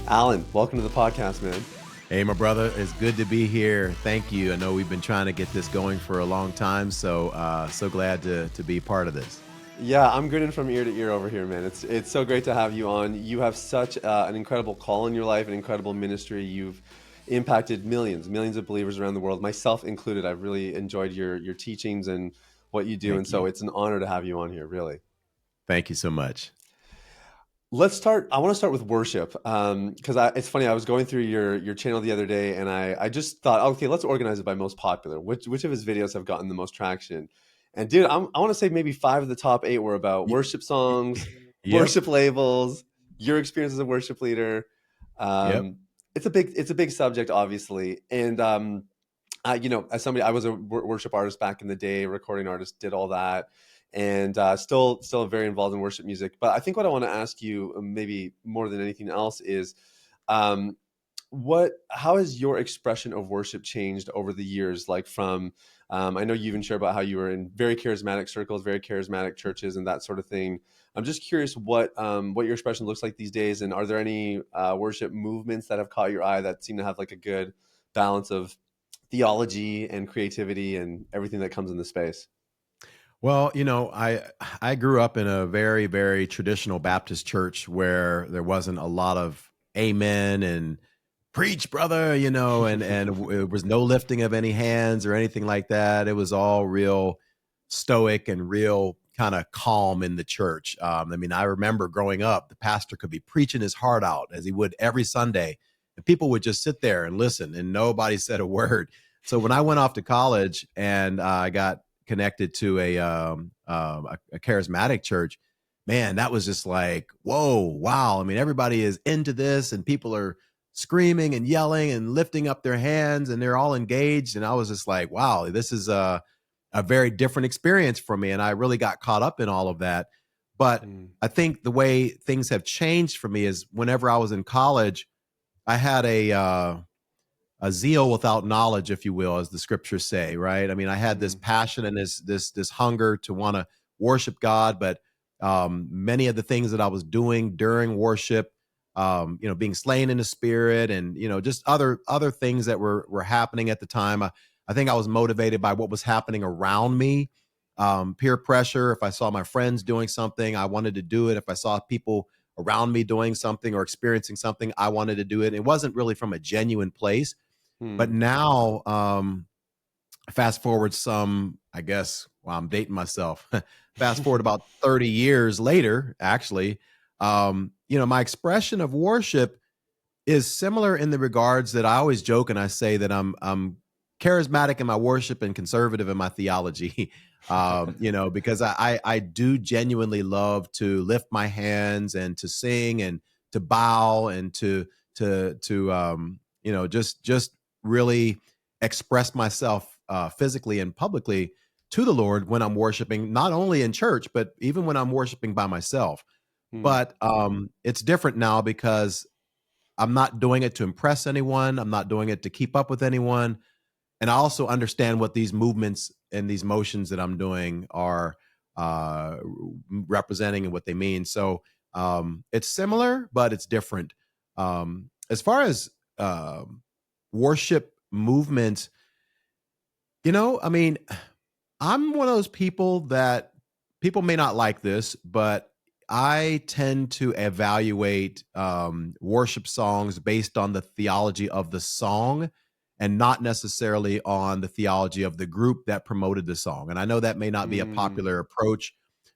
Allen, welcome to the podcast, man. Hey, my brother, it's good to be here. Thank you. I know we've been trying to get this going for a long time, so so glad to be part of this. Yeah, I'm grinning from ear to ear over here, man. It's so great to have you on. You have such an incredible call in your life, an incredible ministry. You've impacted millions of believers around the world, myself included. I've really enjoyed your teachings and what you do, and Thank so you. it's an honor to have you on here, really. Thank you so much. Let's start. I want to start with worship because it's funny. I was going through your channel the other day, and I just thought, okay, let's organize it by most popular. Which of his videos have gotten the most traction? And dude, I want to say maybe 5 of the top 8 were about Y- worship songs, Yep. worship labels, your experience as a worship leader. Yep. Um, it's a big subject, obviously, and as somebody, I was a worship artist back in the day, recording artist, did all that, and still very involved in worship music. But I think what I want to ask you, maybe more than anything else, is um, how has your expression of worship changed over the years? Like from, I know you even share about how you were in very charismatic circles, very charismatic churches, and that sort of thing. I'm just curious what your expression looks like these days, and are there any worship movements that have caught your eye that seem to have like a good balance of theology and creativity and everything that comes in the space? Well, I grew up in a very traditional Baptist church where there wasn't a lot of amen and preach, brother, and there was no lifting of any hands or anything like that. It was all real stoic and real kind of calm in the church. I remember growing up, the pastor could be preaching his heart out as he would every Sunday, and people would just sit there and listen, and nobody said a word. So when I went off to college and I got connected to a charismatic church, man, that was just like, whoa, wow. I mean, everybody is into this, and people are screaming and yelling and lifting up their hands, and they're all engaged. And I was just like, wow, this is a very different experience for me. And I really got caught up in all of that. But Mm. I think the way things have changed for me is whenever I was in college, I had a zeal without knowledge, if you will, as the scriptures say, right? I mean, I had this Mm. passion and this hunger to want to worship God, but many of the things that I was doing during worship, being slain in the spirit, and just other things that were happening at the time. I think I was motivated by what was happening around me, peer pressure. If I saw my friends doing something, I wanted to do it. If I saw people around me doing something or experiencing something, I wanted to do it. It wasn't really from a genuine place. But Mm. now, fast forward some, I guess, well, I'm dating myself. Fast forward about 30 years later, actually, my expression of worship is similar in the regards that I always joke and I say that I'm charismatic in my worship and conservative in my theology. Because I do genuinely love to lift my hands and to sing and to bow and to just really express myself physically and publicly to the Lord when I'm worshiping, not only in church but even when I'm worshiping by myself. Mm. But it's different now because I'm not doing it to impress anyone. I'm not doing it to keep up with anyone. And I also understand what these movements and these motions that I'm doing are uh, representing and what they mean. So it's similar, but it's different. As far as worship movement, I mean, I'm one of those people that people may not like this, but I tend to evaluate worship songs based on the theology of the song and not necessarily on the theology of the group that promoted the song. And I know that may not be a Mm. popular approach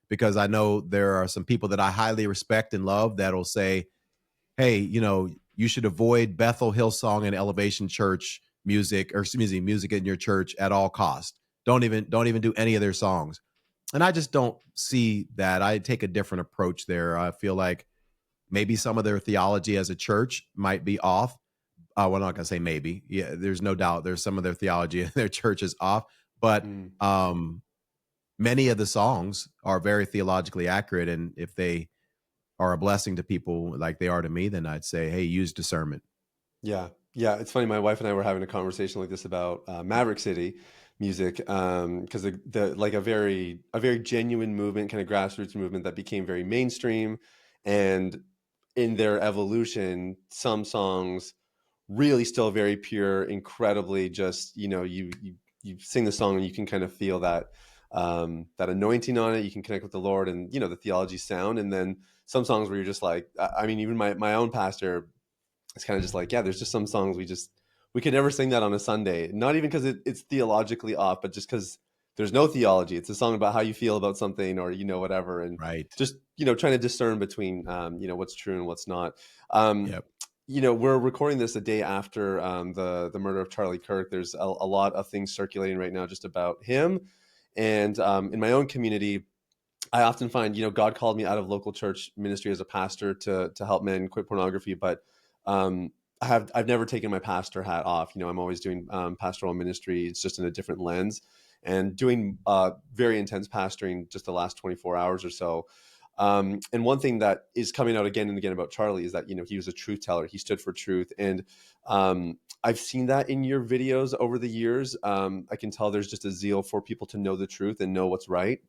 because I know there are some people that I highly respect and love that'll say, hey, you should avoid Bethel Hillsong and Elevation Church music, or excuse me, music in your church at all costs. Don't even do any of their songs. And I just don't see that. I take a different approach there. I feel like maybe some of their theology as a church might be off. Well, I'm not gonna say maybe. Yeah, there's no doubt there's some of their theology in their church is off, but Mm. many of the songs are very theologically accurate. And if they are a blessing to people like they are to me, then I'd say, hey, use discernment. Yeah, yeah. It's funny. My wife and I were having a conversation like this about Maverick City music, because the like a very genuine movement, kind of grassroots movement that became very mainstream, and in their evolution, some songs really still very pure, incredibly just, you sing the song and you can kind of feel that that anointing on it. You can connect with the Lord and the theology sound. And then some songs where you're just like, I mean, even my own pastor, it's kind of just like, yeah, there's just some songs we could never sing that on a Sunday. Not even because it's theologically off, but just because there's no theology. It's a song about how you feel about something, or whatever, and Right. just trying to discern between what's true and what's not. Um, Yep. we're recording this a day after the murder of Charlie Kirk. There's a lot of things circulating right now just about him, and in my own community, I often find, God called me out of local church ministry as a pastor to help men quit pornography, but um, I've never taken my pastor hat off. I'm always doing pastoral ministry. It's just in a different lens, and doing very intense pastoring just the last 24 hours or so. And one thing that is coming out again and again about Charlie is that he was a truth teller. He stood for truth, and I've seen that in your videos over the years. I can tell there's just a zeal for people to know the truth and know what's right.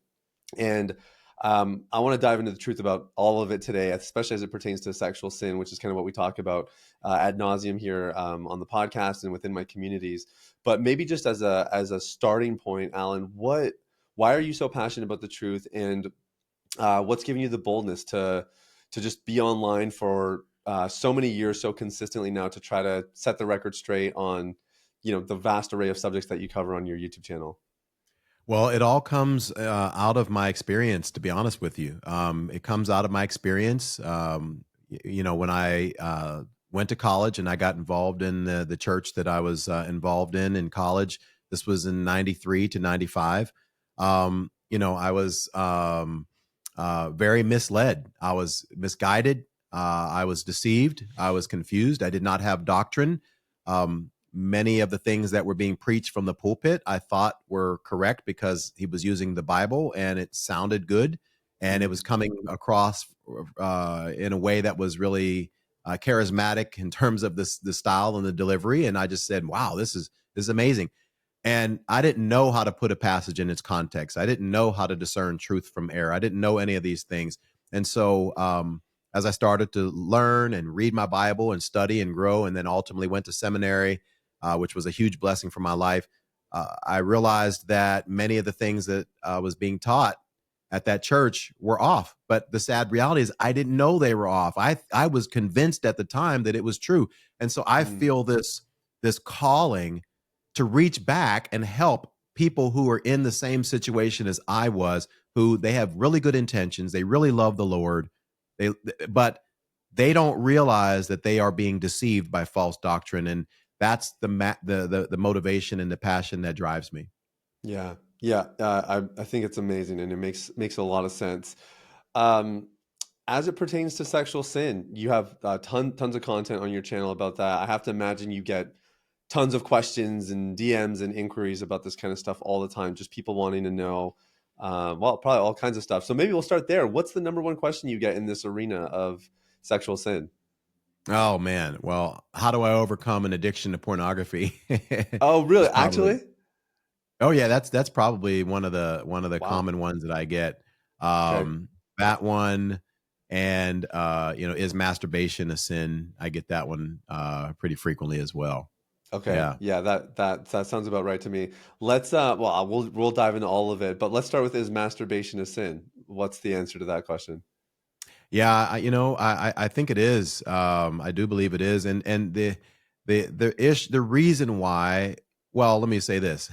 And I want to dive into the truth about all of it today, especially as it pertains to sexual sin, which is kind of what we talk about ad nauseum here on the podcast and within my communities. But maybe just as a starting point, Alan, why are you so passionate about the truth, and what's giving you the boldness to just be online for so many years, so consistently now, to try to set the record straight on the vast array of subjects that you cover on your YouTube channel? Well, it all comes out of my experience, to be honest with you. It comes out of my experience. When I went to college and I got involved in the church that I was involved in college, this was in 93 to 95. I was very misled. I was misguided. I was deceived. I was confused. I did not have doctrine. Many of the things that were being preached from the pulpit I thought were correct because he was using the Bible and it sounded good, and it was Mm, coming across in a way that was really charismatic in terms of the style and the delivery. And I just said, wow, this is amazing. And I didn't know how to put a passage in its context. I didn't know how to discern truth from error. I didn't know any of these things. And so, as I started to learn and read my Bible and study and grow, and then ultimately went to seminary, which was a huge blessing for my life, I realized that many of the things that was being taught at that church were off. But the sad reality is, I didn't know they were off. I was convinced at the time that it was true, and so I mm, feel this calling to reach back and help people who are in the same situation as I was, who they have really good intentions, they really love the Lord, but they don't realize that they are being deceived by false doctrine, and that's the motivation and the passion that drives me. yeah, yeah. I think it's amazing, and it makes a lot of sense. Um, as it pertains to sexual sin, you have tons of content on your channel about that. I have to imagine you get tons of questions and DMs and inquiries about this kind of stuff all the time. Just people wanting to know, well, probably all kinds of stuff. So maybe we'll start there. What's the number one question you get in this arena of sexual sin? Oh man, well, how do I overcome an addiction to pornography? Oh, really? Is probably. Actually? Oh yeah, that's probably one of the Wow. common ones that I get. Okay. That one, and is masturbation a sin? I get that one pretty frequently as well. Okay. Yeah. Yeah, that sounds about right to me. Let's well, we'll dive into all of it, but let's start with, is masturbation a sin? What's the answer to that question? Yeah, I think it is. I do believe it is, and the reason why. Well, let me say this: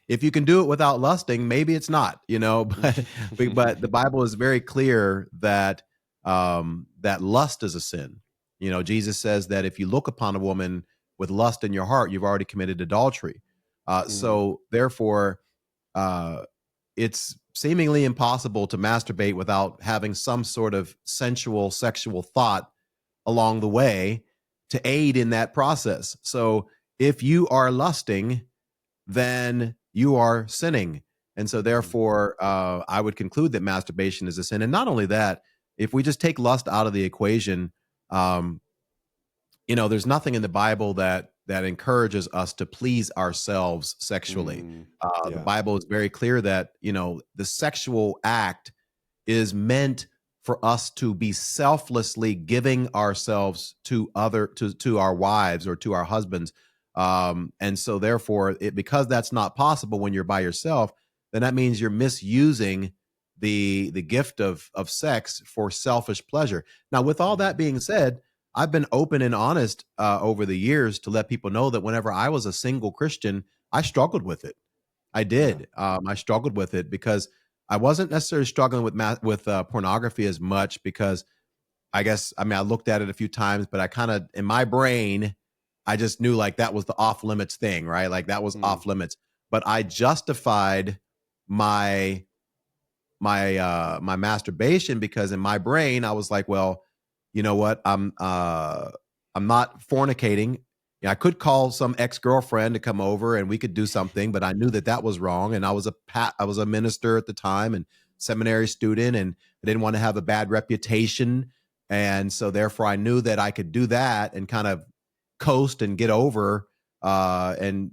if you can do it without lusting, maybe it's not. But the Bible is very clear that that lust is a sin. Jesus says that if you look upon a woman with lust in your heart, you've already committed adultery. Mm, So therefore, uh, it's seemingly impossible to masturbate without having some sort of sensual sexual thought along the way to aid in that process. So if you are lusting, then you are sinning. And so mhm, therefore, I would conclude that masturbation is a sin. And not only that, if we just take lust out of the equation, um, there's nothing in the Bible that encourages us to please ourselves sexually. mm, The yeah. Bible is very clear that the sexual act is meant for us to be selflessly giving ourselves to our wives or to our husbands. And so therefore, because that's not possible when you're by yourself, then that means you're misusing the gift of sex for selfish pleasure. Now, with all Mm, that being said, I've been open and honest over the years to let people know that whenever I was a single Christian, I struggled with it. I yeah. did. I struggled with it because I wasn't necessarily struggling with pornography as much because I guess, I mean, I looked at it a few times, but I kind of, in my brain, I just knew like that was the off limits thing, right? Like that was Mm, off limits. But I justified my my masturbation because in my brain I was like, well, you know what? I'm not fornicating. Yeah, I could call some ex-girlfriend to come over and we could do something, but I knew that that was wrong and I was a minister at the time and seminary student and I didn't want to have a bad reputation, and so therefore I knew that I could do that and kind of coast and get over and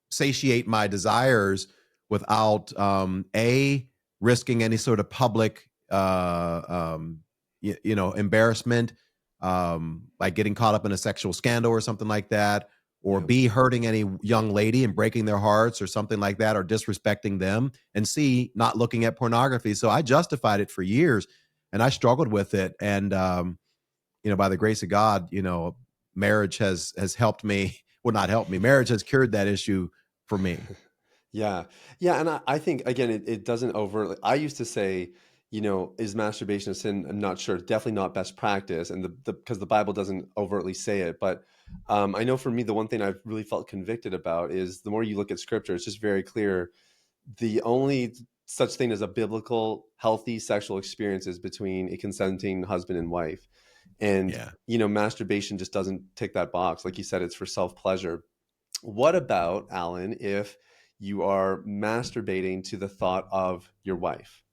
satiate my desires without a risking any sort of public embarrassment, like getting caught up in a sexual scandal or something like that, or yeah. b hurting any young lady and breaking their hearts or something like that, or disrespecting them, and c not looking at pornography. So I justified it for years and I struggled with it, and by the grace of God, marriage has helped me. Well, not helped me. Marriage has cured that issue for me. Yeah. Yeah. And I think, again, it doesn't overtly. I used to say, is masturbation a sin? I'm not sure. Definitely not best practice. And because the Bible doesn't overtly say it. But I know for me, the one thing I've really felt convicted about is the more you look at scripture, it's just very clear. The only such thing as a biblical, healthy sexual experience is between a consenting husband and wife. And, Yeah. masturbation just doesn't tick that box. Like you said, it's for self pleasure. What about, Alan, if you are masturbating to the thought of your wife?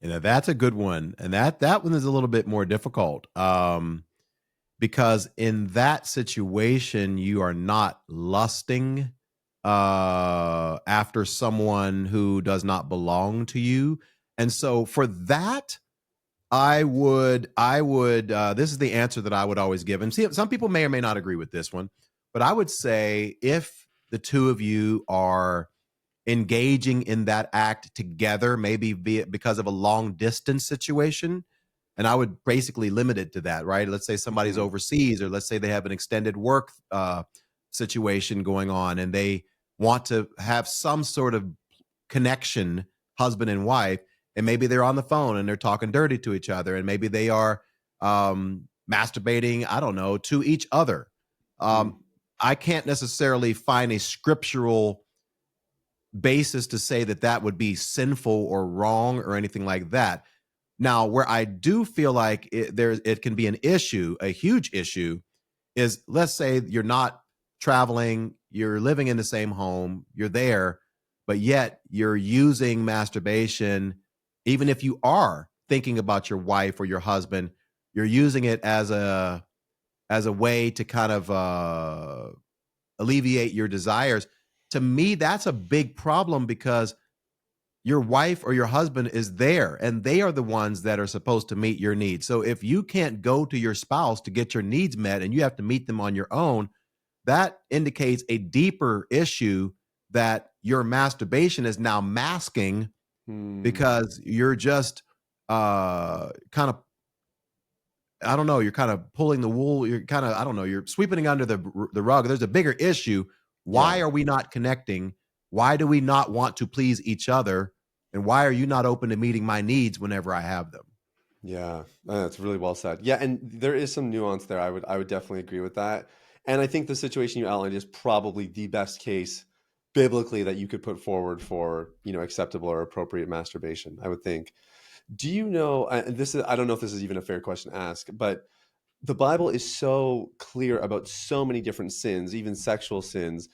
That's a good one. And that one is a little bit more difficult. Because in that situation you are not lusting after someone who does not belong to you. And so for that, I would this is the answer that I would always give. And see, some people may or may not agree with this one, but I would say if the two of you are engaging in that act together, maybe be it because of a long distance situation, and I would basically limit it to that, right? Let's say somebody's Hmm. overseas, or let's say they have an extended work situation going on, and they want to have some sort of connection, husband and wife, and maybe they're on the phone and they're talking dirty to each other, and maybe they are masturbating, I don't know, to each other. Mm, Um, I can't necessarily find a scriptural basis to say that that would be sinful or wrong or anything like that. Now, where I do feel like it can be an issue, a huge issue, is let's say you're not traveling, you're living in the same home, you're there, but yet you're using masturbation, even if you are thinking about your wife or your husband, you're using it as a way to kind of alleviate your desires. To me, that's a big problem because your wife or your husband is there and they are the ones that are supposed to meet your needs. So if you can't go to your spouse to get your needs met and you have to meet them on your own, that indicates a deeper issue that your masturbation is now masking, mm, because you're just kind of, I don't know, you're kind of pulling the wool, you're kind of, I don't know, you're sweeping it under the rug. There's a bigger issue. Why yeah. are we not connecting? Why do we not want to please each other? And why are you not open to meeting my needs whenever I have them? Yeah, that's really well said. Yeah, and there is some nuance there. I would definitely agree with that. And I think the situation you outlined is probably the best case biblically that you could put forward for, acceptable or appropriate masturbation, I would think. Do you know, and this is, I don't know if this is even a fair question to ask, but the Bible is so clear about so many different sins, even sexual sins.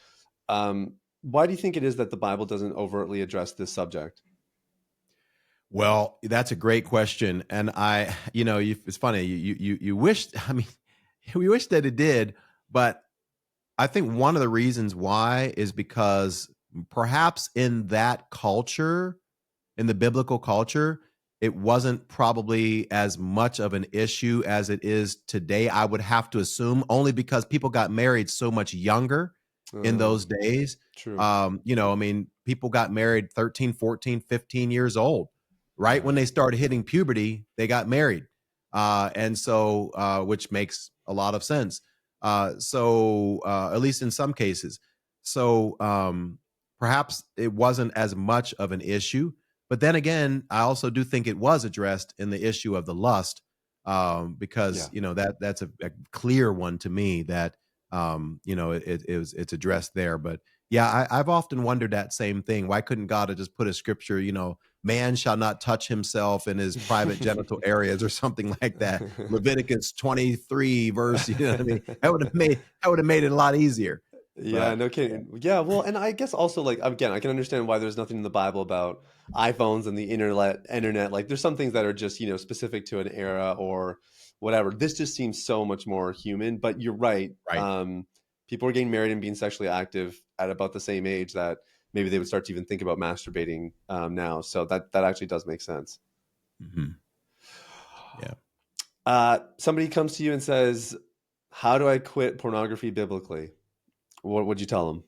Why do you think it is that the Bible doesn't overtly address this subject? Well, that's a great question, and it's funny. You wish. I mean, we wish that it did, but I think one of the reasons why is because perhaps in that culture, in the biblical culture, it wasn't probably as much of an issue as it is today, I would have to assume, only because people got married so much younger in Oh, those days. true. I mean, people got married 13, 14, 15 years old. Right Yeah. when they started hitting puberty, they got married. And so, which makes a lot of sense. At least in some cases. So, perhaps it wasn't as much of an issue, but then again, I also do think it was addressed in the issue of the lust, because Yeah. that's a clear one to me that it's addressed there. But yeah, I've often wondered that same thing. Why couldn't God have just put a scripture, man shall not touch himself in his private genital areas or something like that? Leviticus 23 verse, you know what I mean? That would have made it a lot easier. Yeah, But no yeah, kidding. Yeah, well, and I guess also like again, I can understand why there's nothing in the Bible about iPhones and the internet. Like there's some things that are just, specific to an era or whatever. This just seems so much more human, but you're right. right. People are getting married and being sexually active at about the same age that maybe they would start to even think about masturbating now. So that actually does make sense. Mhm. Yeah. Somebody comes to you and says, "How do I quit pornography biblically?" What would you tell them?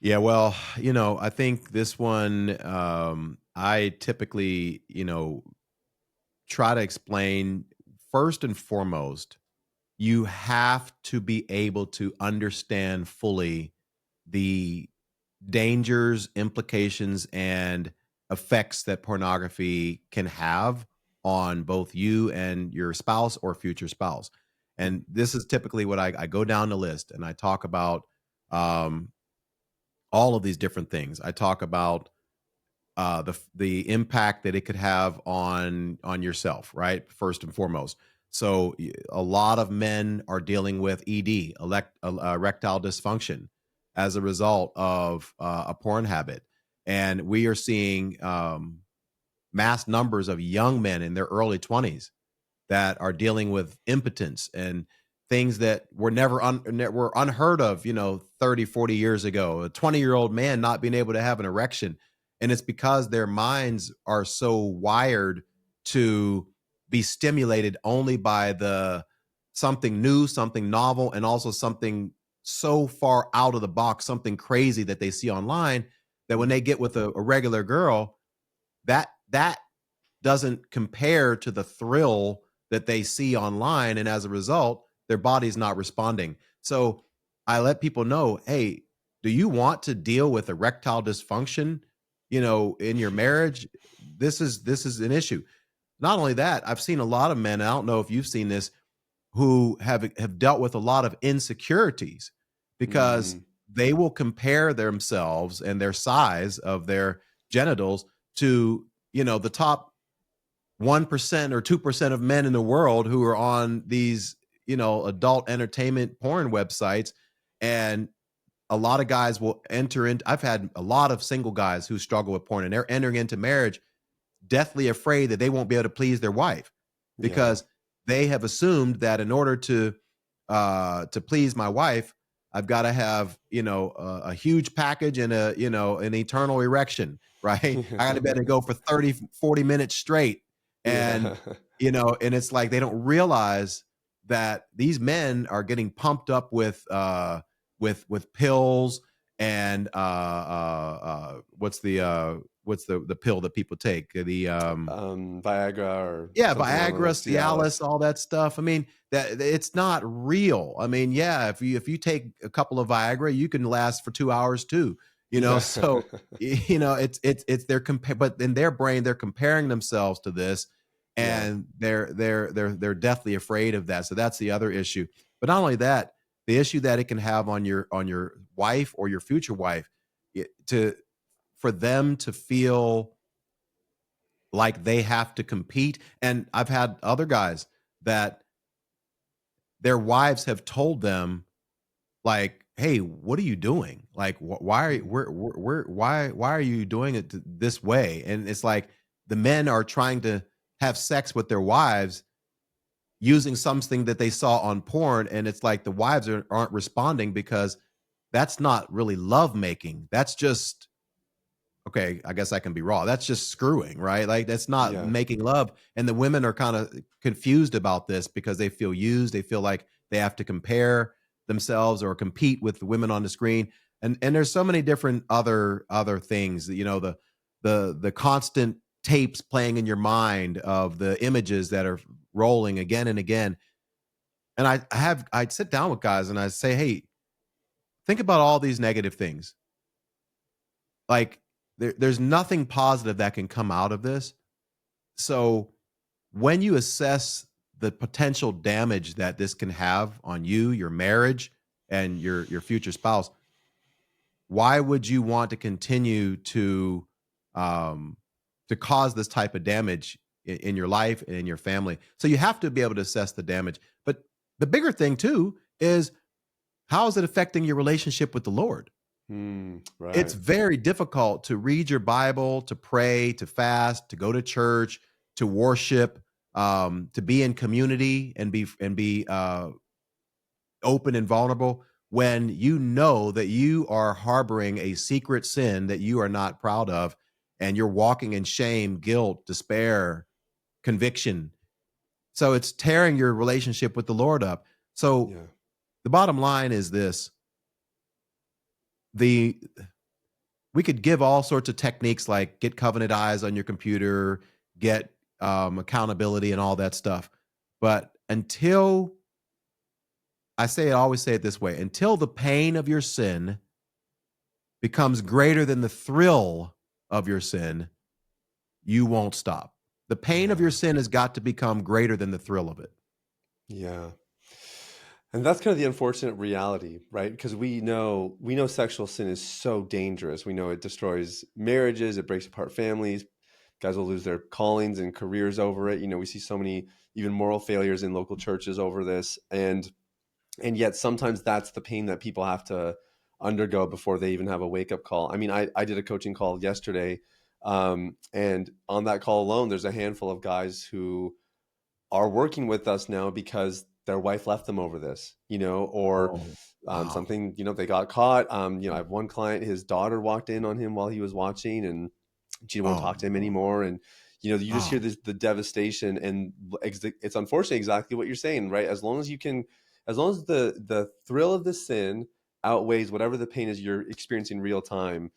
Yeah, well, I think this one, I typically, try to explain first and foremost, you have to be able to understand fully the dangers, implications, and effects that pornography can have on both you and your spouse or future spouse. And this is typically what I go down the list and I talk about, um, all of these different things. I talk about the impact that it could have on yourself, right? First and foremost. So a lot of men are dealing with ED, erectile dysfunction, as a result of a porn habit, and we are seeing mass numbers of young men in their early 20s that are dealing with impotence and things that were unheard of, 30, 40 years ago. A 20-year-old man not being able to have an erection. And it's because their minds are so wired to be stimulated only by the something new, something novel, and also something so far out of the box, something crazy that they see online, that when they get with a regular girl, that doesn't compare to the thrill that they see online, and as a result their body's not responding. So I let people know, hey, do you want to deal with erectile dysfunction, in your marriage? This is an issue. Not only that, I've seen a lot of men, I don't know if you've seen this, who have dealt with a lot of insecurities because Mm, they will compare themselves and their size of their genitals to, the top 1% or 2% of men in the world who are on these, adult entertainment porn websites. And a lot of guys will enter in. I've had a lot of single guys who struggle with porn and they're entering into marriage deathly afraid that they won't be able to please their wife yeah. because they have assumed that in order to please my wife, I've got to have, a huge package and an eternal erection, right? I got to be able to go for 30, 40 minutes straight. And, Yeah. and it's like they don't realize that these men are getting pumped up with pills and what's the pill that people take? Viagra or Yeah, something along Viagra, those Cialis, Cialis. all that stuff. I mean, that it's not real. I mean, yeah, if you take a couple of Viagra, you can last for 2 hours too. Yeah. So it's but in their brain they're comparing themselves to this, Yeah. and they're deathly afraid of that. So that's the other issue. But not only that, the issue that it can have on your wife or your future wife, to for them to feel like they have to compete. And I've had other guys that their wives have told them, like, "Hey, what are you doing? Like, why are Mm. why are you doing it this way?" And it's like the men are trying to have sex with their wives using something that they saw on porn, and it's like the wives aren't responding because that's not really love making. That's just okay, I guess I can be raw. That's just screwing, right? Like that's not Yeah. making love. And the women are kind of confused about this because they feel used. They feel like they have to compare themselves or compete with the women on the screen. And there's so many different other things. The constant tapes playing in your mind of the images that are rolling again and again. And I'd sit down with guys and I say, hey, think about all these negative things. Like there's nothing positive that can come out of this. So when you assess the potential damage that this can have on you, your marriage, and your future spouse, why would you want to continue um, to cause this type of damage in your life and in your family? So you have to be able to assess the damage. But the bigger thing too is how is it affecting your relationship with the Lord? It's Right. very difficult to read your Bible, to pray, to fast, to go to church, to worship, to be in community and be open and vulnerable when you know that you are harboring a secret sin that you are not proud of, and you're walking in shame, guilt, despair, conviction. So it's tearing your relationship with the Lord up. So Yeah. the bottom line is this: the we could give all sorts of techniques like get covenant eyes on your computer, get accountability and all that stuff. But until I always say it this way, until the pain of your sin becomes greater than the thrill of your sin, you won't stop. The pain of Yeah. your sin has got to become greater than the thrill of it. Yeah. And that's kind of the unfortunate reality, right? Because we know sexual sin is so dangerous. We know it destroys marriages, it breaks apart families. Guys will lose their callings and careers over it. We see so many even moral failures in local churches over this. And yet sometimes that's the pain that people have to undergo before they even have a wake-up call. I mean, I did a coaching call yesterday, and on that call alone, there's a handful of guys who are working with us now because their wife left them over this, or Oh, wow. something, they got caught. I have one client, his daughter walked in on him while he was watching, and she didn't want to Oh, talk to him no. anymore. And, you just hear Oh, the devastation, and it's unfortunately exactly what you're saying, right? As long as the thrill of the sin outweighs whatever the pain is you're experiencing real time,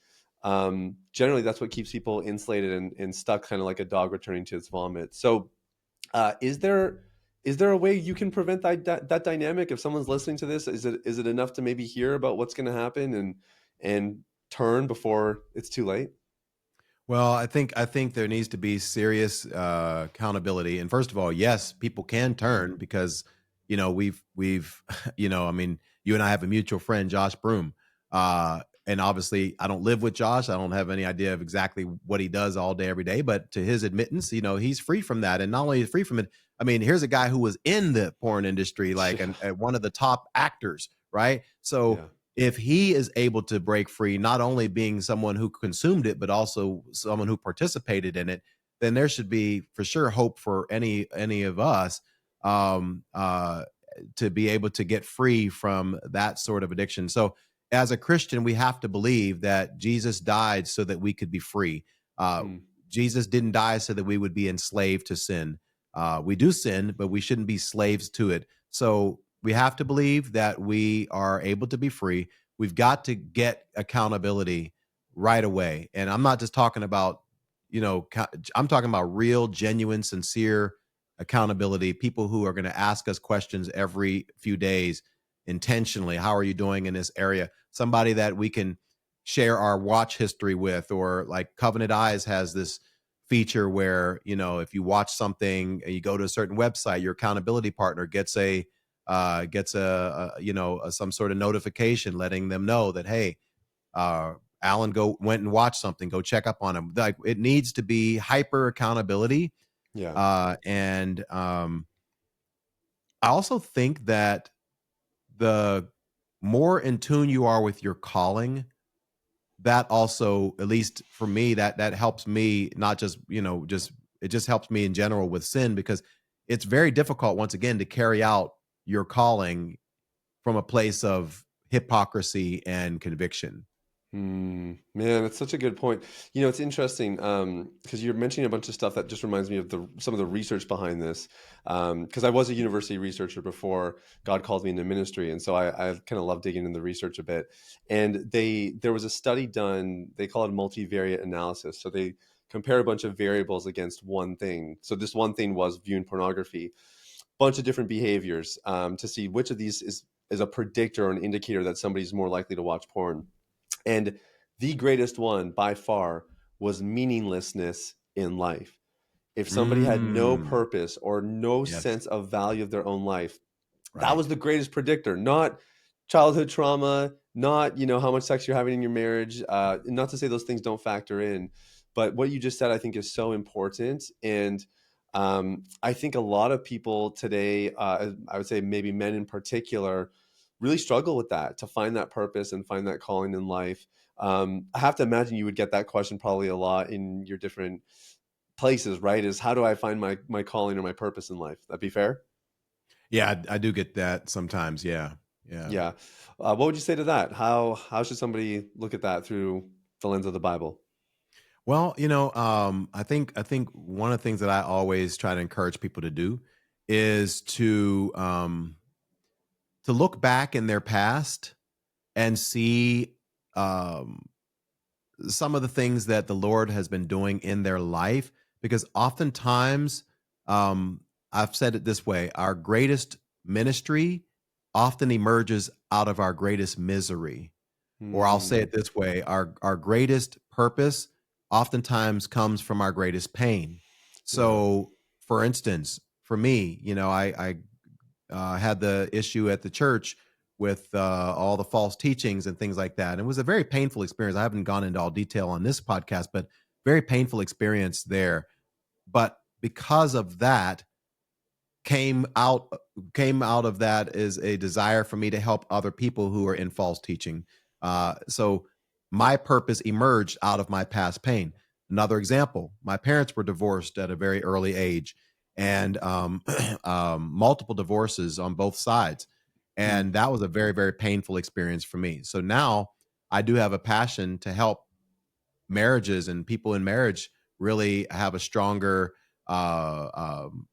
generally that's what keeps people insulated and stuck, kind of like a dog returning to its vomit. So, is there a way you can prevent that dynamic? If someone's listening to this, is it enough to maybe hear about what's going to happen and turn before it's too late? well, I think there needs to be serious accountability. And first of all, yes, people can turn because we've I mean, you and I have a mutual friend, Josh Broom, and obviously I don't live with Josh. I don't have any idea of exactly what he does all day every day. But to his admittance, he's free from that, and not only is free from it. I mean, here's a guy who was in the porn industry, like Yeah, one of the top actors, right? So yeah, if he is able to break free, not only being someone who consumed it, but also someone who participated in it, then there should be for sure hope for any of us um, uh, to be able to get free from that sort of addiction. So, as a Christian, we have to believe that Jesus died so that we could be free. Uh, mm, Jesus didn't die so that we would be enslaved to sin. We do sin, but we shouldn't be slaves to it. So we have to believe that we are able to be free. We've got to get accountability right away. And I'm not just talking about, I'm talking about real, genuine, sincere accountability, people who are going to ask us questions every few days intentionally. How are you doing in this area? Somebody that we can share our watch history with, or like Covenant Eyes has this feature where, if you watch something and you go to a certain website, your accountability partner gets some sort of notification letting them know that, hey, Alan went and watched something, go check up on him. Like, it needs to be hyper accountability. yeah, And I also think that the more in tune you are with your calling, that also, at least for me, that helps me, not just, just it just helps me in general with sin, because it's very difficult, once again, to carry out your calling from a place of hypocrisy and conviction. Man, it's such a good point. It's interesting because you're mentioning a bunch of stuff that just reminds me of some of the research behind this. Because I was a university researcher before God called me into ministry, and so I kind of love digging into the research a bit. And there was a study done. They call it multivariate analysis. So they compare a bunch of variables against one thing. So this one thing was viewing pornography, bunch of different behaviors to see which of these is a predictor or an indicator that somebody's more likely to watch porn. And the greatest one by far was meaninglessness in life. If somebody had no Mm. purpose or no Yes. sense of value of their own life, that was Right. the greatest predictor, not childhood trauma, not, how much sex you're having in your marriage. Not to say those things don't factor in, but what you just said, I think, is so important. And I think a lot of people today, I would say maybe men in particular, really struggle with that, to find that purpose and find that calling in life. I have to imagine you would get that question probably a lot in your different places, right? Is how do I find my calling or my purpose in life? That'd be fair. Yeah, I do get that sometimes. Yeah. Yeah. Yeah. What would you say to that? How should somebody look at that through the lens of the Bible? Well, I think one of the things that I always try to encourage people to do is to look back in their past and see um, some of the things that the Lord has been doing in their life, because oftentimes, um, I've said it this way: our greatest ministry often emerges out of our greatest misery. Or I'll say Hmm. it this way, our greatest purpose oftentimes comes from our greatest pain. Yeah. So, for instance, for me, I had the issue at the church with all the false teachings and things like that. And it was a very painful experience. I haven't gone into all detail on this podcast, but very painful experience there. But because of that, came out came out of that is a desire for me to help other people who are in false teaching. So my purpose emerged out of my past pain. Another example: my parents were divorced at a very early age, and multiple divorces on both sides, Hmm. and that was a very, very painful experience for me. So now I do have a passion to help marriages and people in marriage really have a stronger uh, um,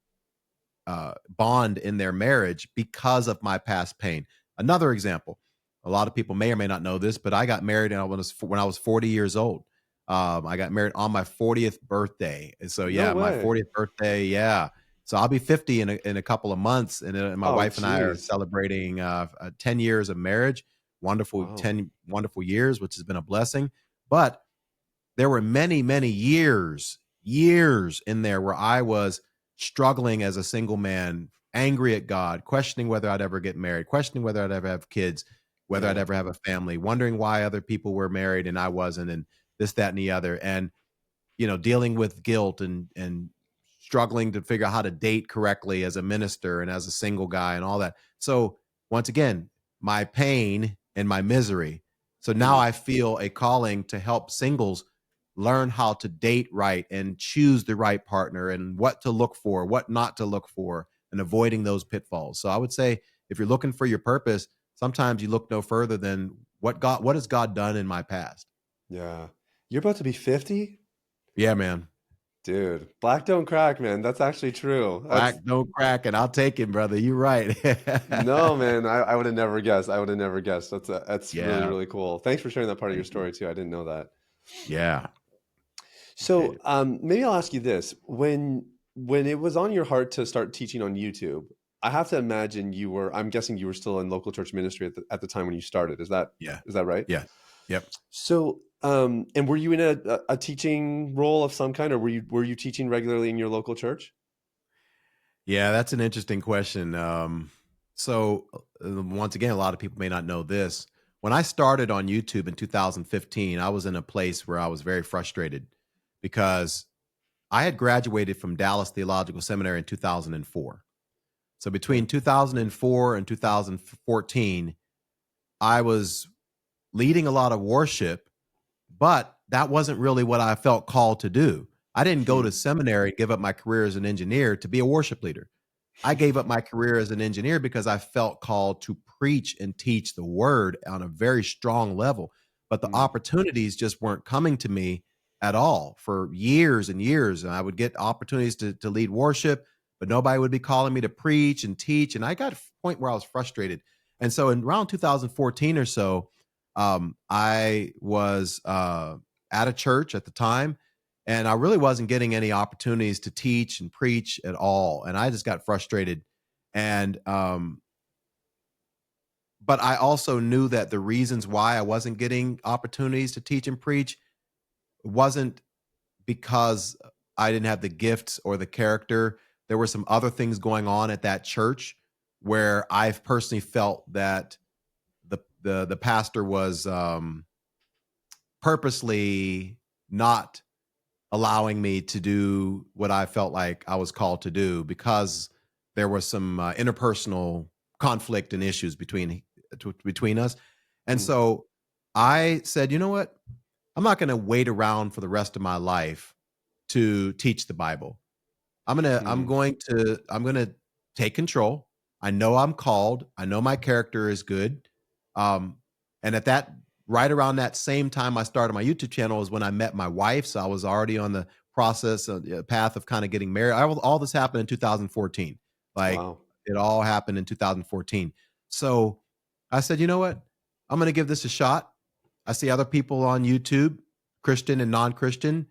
bond in their marriage because of my past pain. Another example: a lot of people may or may not know this, but I got married when I was 40 years old. I got married on my 40th birthday. And so, No yeah, my way. 40th birthday. Yeah. So I'll be 50 in a couple of months. And my Oh, wife and I are geez. celebrating 10 years of marriage. Wonderful, Wow. 10 wonderful years, which has been a blessing. But there were many, many years in there where I was struggling as a single man, angry at God, questioning whether I'd ever get married, questioning whether I'd ever have kids, whether I'd Yeah. ever have a family, wondering why other people were married and I wasn't, and this, that, and the other. And dealing with guilt and struggling to figure out how to date correctly as a minister and as a single guy and all that. So once again, my pain and my misery. So now Hmm. I feel a calling to help singles learn how to date right and choose the right partner and what to look for, what not to look for, and avoiding those pitfalls. So I would say if you're looking for your purpose, sometimes you look no further than what has God done in my past. Yeah. You're about to be 50? Yeah, man. Dude, black don't crack, man. That's actually true. Black That's don't crack it. I'll take it, brother. You're right. no, man. I would have never guessed. I would have never guessed. That's really, Yeah. really cool. Thanks for sharing that part of your Thank you. story too. I didn't know that. Yeah. So, It- maybe I'll ask you this: when it was on your heart to start teaching on YouTube, I have to imagine you were. I'm guessing you were still in local church ministry at the time when you started. Yeah. Is that right? Yes. Yep. So, and were you in a teaching role of some kind, or were you teaching regularly in your local church? Yeah, that's an interesting question. So once again, a lot of people may not know this. When I started on YouTube in 2015, I was in a place where I was very frustrated because I had graduated from Dallas Theological Seminary in 2004. So Okay. between 2004 and 2014, I was leading a lot of worship, but that wasn't really what I felt called to do. I didn't go Hmm. to seminary and give up my career as an engineer to be a worship leader. I gave up my career as an engineer because I felt called to preach and teach the word on a very strong level. but the Mm, opportunities just weren't coming to me at all for years and years. And I would get opportunities to lead worship, but nobody would be calling me to preach and teach. And I got a point where I was frustrated. And so in around 2014 or so, I was at a church at the time, and I really wasn't getting any opportunities to teach and preach at all. And I just got frustrated. And but I also knew that the reasons why I wasn't getting opportunities to teach and preach wasn't because I didn't have the gifts or the character. There were some other things going on at that church where I've personally felt that the pastor was purposely not allowing me to do what I felt like I was called to do because there was some interpersonal conflict and issues between us. And mm, so I said, you know what? I'm not going to wait around for the rest of my life to teach the Bible. mm, I'm going to take control. I know I'm called. I know my character is good. Um and at that right around that same time I started my YouTube channel is when I met my wife, so I was already on the path of kind of getting married. All this happened in 2014. Like wow. it all happened in 2014. So I said, "You know what? I'm going to give this a shot." I see other people on YouTube, Christian and non-Christian,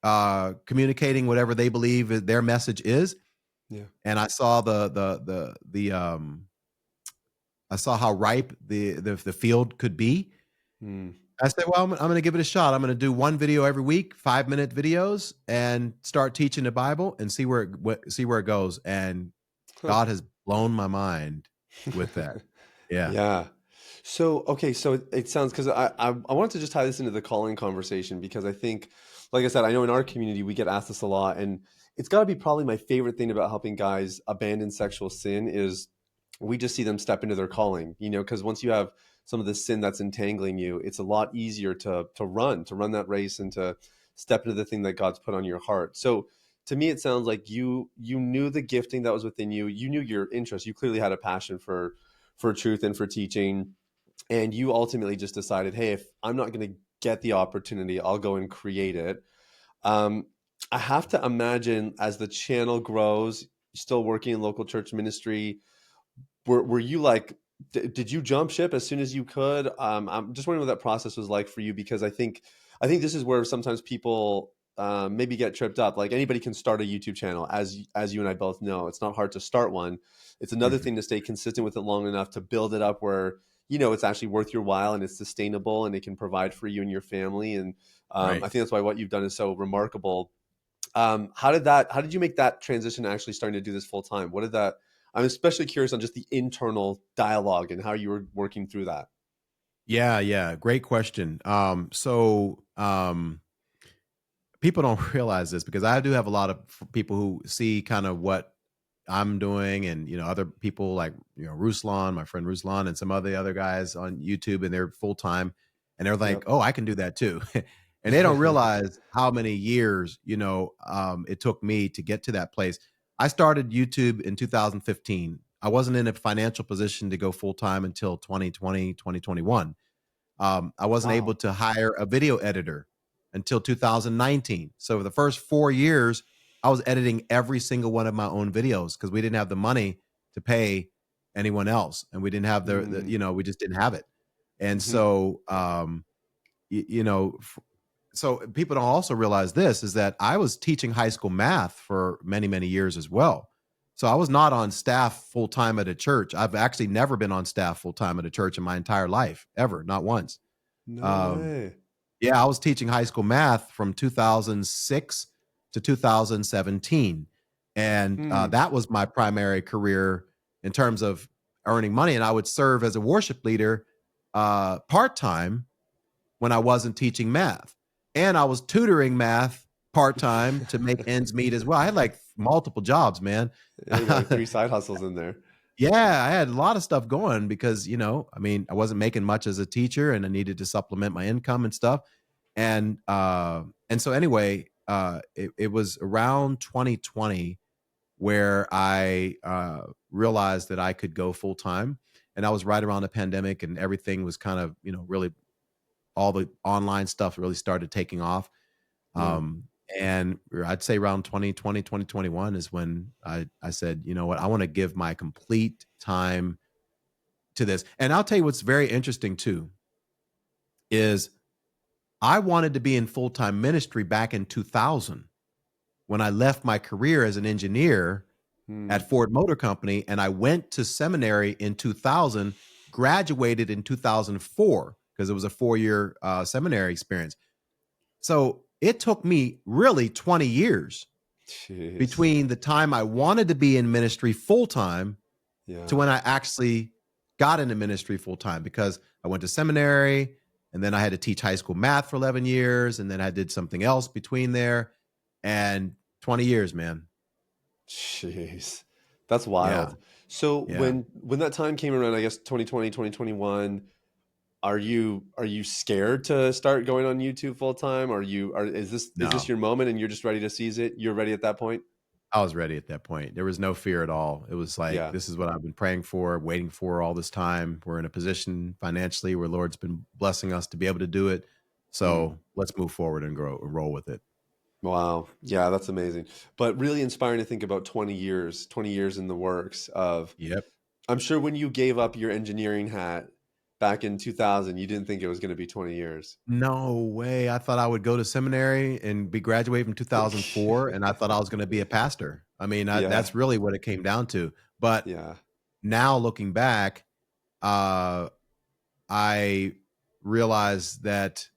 communicating whatever they believe their message is. Yeah. And I saw I saw how ripe the field could be. Mm. I said, well, I'm going to give it a shot. I'm going to do one video every week, 5-minute videos, and start teaching the Bible and see where it goes. And Huh. God has blown my mind with that. Yeah. Yeah. So, okay, so it sounds because I wanted to just tie this into the calling conversation because I think, like I said, I know in our community we get asked this a lot, and it's got to be probably my favorite thing about helping guys abandon sexual sin is we just see them step into their calling, because once you have some of the sin that's entangling you, it's a lot easier to run that race and to step into the thing that God's put on your heart. So, to me, it sounds like you knew the gifting that was within you. You knew your interest. You clearly had a passion for truth and for teaching, and you ultimately just decided, hey, if I'm not going to get the opportunity, I'll go and create it. um, I have to imagine as the channel grows, still working in local church ministry, were you like, did you jump ship as soon as you could? I'm just wondering what that process was like for you, because I think this is where sometimes people maybe get tripped up. Like anybody can start a YouTube channel, as you and I both know. It's not hard to start one. It's another Mhm. thing to stay consistent with it long enough to build it up where it's actually worth your while and it's sustainable and it can provide for you and your family. And Right. I think that's why what you've done is so remarkable. How did you make that transition to actually starting to do this full time? What did that? I'm especially curious on just the internal dialogue and how you were working through that. Yeah. Yeah. Great question. People don't realize this because I do have a lot of people who see kind of what I'm doing, and other people like Ruslan, my friend Ruslan, and some other guys on YouTube, and they're full time, and they're like, Yep. "Oh, I can do that too," and they don't realize how many years it took me to get to that place. I started YouTube in 2015. I wasn't in a financial position to go full time until 2020, 2021. I wasn't able Wow. to hire a video editor until 2019. So for the first 4 years, I was editing every single one of my own videos because we didn't have the money to pay anyone else, and we didn't have Mm, we just didn't have it. And hmm. so, y- you know, f- so people don't also realize this is that I was teaching high school math for many, many years as well. So I was not on staff full time at a church. I've actually never been on staff full time at a church in my entire life, ever, not once. No Um, way. yeah, I was teaching high school math from 2006 to 2017. And Hmm. that was my primary career in terms of earning money. And I would serve as a worship leader part time when I wasn't teaching math. And I was tutoring math part time to make ends meet as well. I had like multiple jobs, man. Yeah, you got like three side hustles in there. Yeah, I had a lot of stuff going because, I mean, I wasn't making much as a teacher and I needed to supplement my income and stuff. And so anyway, it was around 2020 where I realized that I could go full time. And I was right around the pandemic and everything was kind of, really all the online stuff really started taking off. Yeah. Um, and I'd say around 2020, 2021 is when I said, you know what, I want to give my complete time to this. And I'll tell you what's very interesting too is I wanted to be in full-time ministry back in 2000 when I left my career as an engineer Hmm. at Ford Motor Company, and I went to seminary in 2000, graduated in 2004 because it was a 4-year seminary experience. So it took me really 20 years Jeez. between the time I wanted to be in ministry full time to Yeah. when I actually got into ministry full time, because I went to seminary and then I had to teach high school math for 11 years. And then I did something else between there, and 20 years, man. Jeez. That's Yeah. wild. So Yeah. when that time came around, I guess 2020, 2021, are you scared to start going on YouTube full time? Is this No, your moment and you're just ready to seize it? You're ready at that point? I was ready at that point. There was no fear at all. It was like, Yeah. this is what I've been praying for, waiting for all this time. We're in a position financially where Lord's been blessing us to be able to do it. Hmm. So let's move forward and grow and roll with it. Wow. Yeah, that's amazing. But really inspiring to think about 20 years in the works of, Yep. I'm sure when you gave up your engineering hat back in 2000, you didn't think it was going to be 20 years. No way. I thought I would go to seminary and be graduated from 2004, and I thought I was going to be a pastor. I mean, Yeah. that's really what it came down to. But Yeah. now looking back, uh, I realized that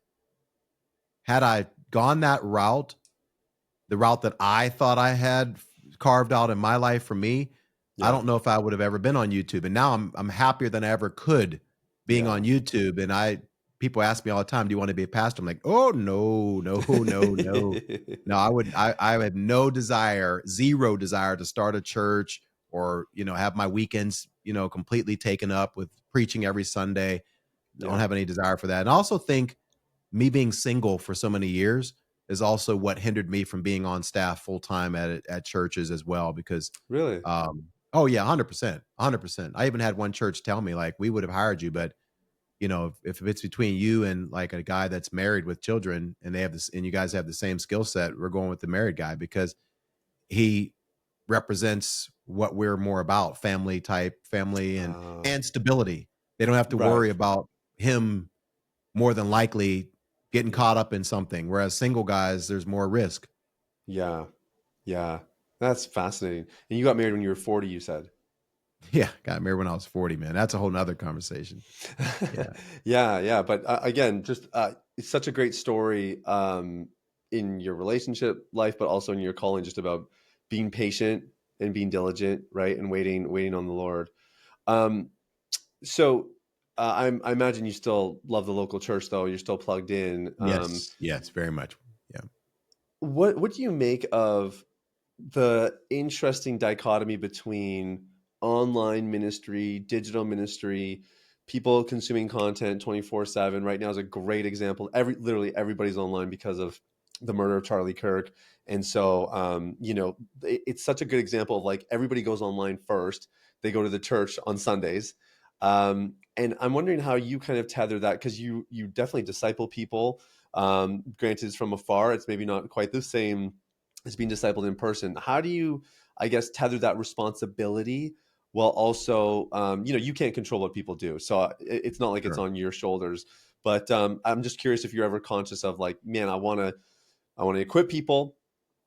had I gone that route, the route that I thought I had carved out in my life for me, I Yeah. don't know if I would have ever been on YouTube. And now I'm happier than I ever could being Yeah. on YouTube. And people ask me all the time, "Do you want to be a pastor?" I'm like, "Oh no, no, no, no, no." I have no desire, zero desire to start a church or have my weekends completely taken up with preaching every Sunday. Don't Yeah. have any desire for that. And I also think me being single for so many years is also what hindered me from being on staff full time at churches as well. Because, Really? oh yeah, 100%, 100%. I even had one church tell me like, we would have hired you, but if it's between you and like a guy that's married with children and they have this, and you guys have the same skill set, we're going with the married guy because he represents what we're more about, family and stability. They don't have to Right. worry about him more than likely getting Yeah. caught up in something. Whereas single guys, there's more risk. Yeah. Yeah. That's fascinating. And you got married when you were 40, you said. Yeah, got married when I was 40, man. That's a whole nother conversation. Yeah. Yeah, yeah. But again, just it's such a great story in your relationship life, but also in your calling, just about being patient and being diligent, right? And waiting on the Lord. Um, so I imagine you still love the local church, though. You're still plugged in. Yes. Yes. Very much. Yeah. What do you make of the interesting dichotomy between online ministry, digital ministry, people consuming content 24/7? Right now is a great example. Literally everybody's online because of the murder of Charlie Kirk. And so it's such a good example of like everybody goes online first. They go to the church on Sundays. And I'm wondering how you kind of tether that, because you definitely disciple people. Granted, it's from afar. It's maybe not quite the same as being discipled in person. How do you, I guess, tether that responsibility while also, you can't control what people do. So it's not like it's Sure. on your shoulders. But I'm just curious if you're ever conscious of like, man, I want to equip people.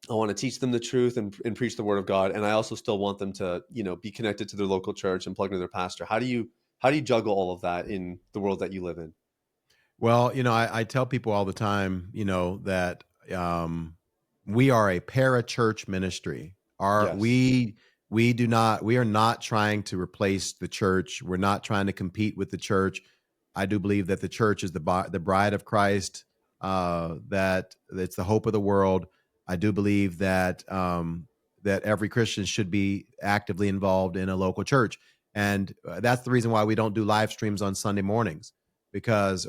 I want to teach them the truth and preach the word of God. And I also still want them to, be connected to their local church and plug into their pastor. How do you juggle all of that in the world that you live in? Well, I tell people all the time, that we are a para-church ministry. Our Yes. we are not trying to replace the church. We're not trying to compete with the church. I do believe that the church is the bride of Christ, that it's the hope of the world. I do believe that every Christian should be actively involved in a local church. And that's the reason why we don't do live streams on Sunday mornings,